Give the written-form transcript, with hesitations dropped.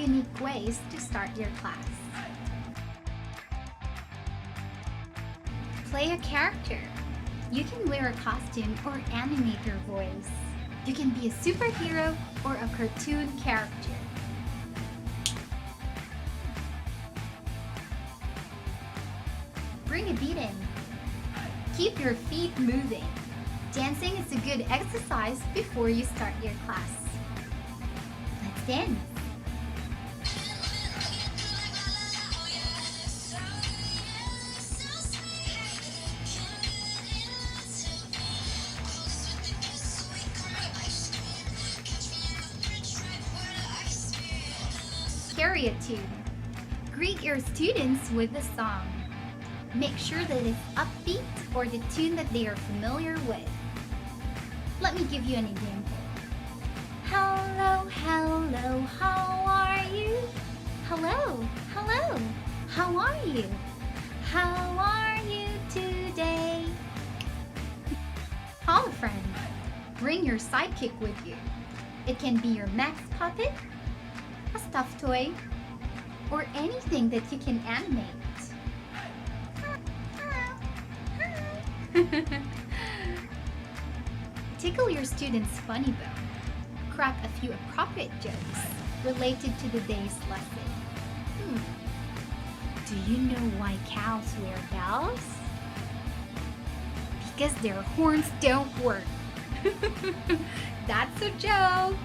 unique ways to start your class. Play a character. You can wear a costume or animate your voice. You can be a superhero or a cartoon character. Bring a beat in. Keep your feet moving. Dancing is a good exercise before you start your class. Let's dance. Carry a tune. Greet your students with a song. Make sure that it's upbeat or the tune that they are familiar with. Let me give you an example. Hello, hello, how are you? Hello, hello, how are you? How are you today? Call a friend. Bring your sidekick with you. It can be your Max puppet, a stuffed toy, or anything that you can animate. Tickle your students' funny bone. Crack a few appropriate jokes related to the day's lesson. Do you know why cows wear bells? Because their horns don't work. That's a joke.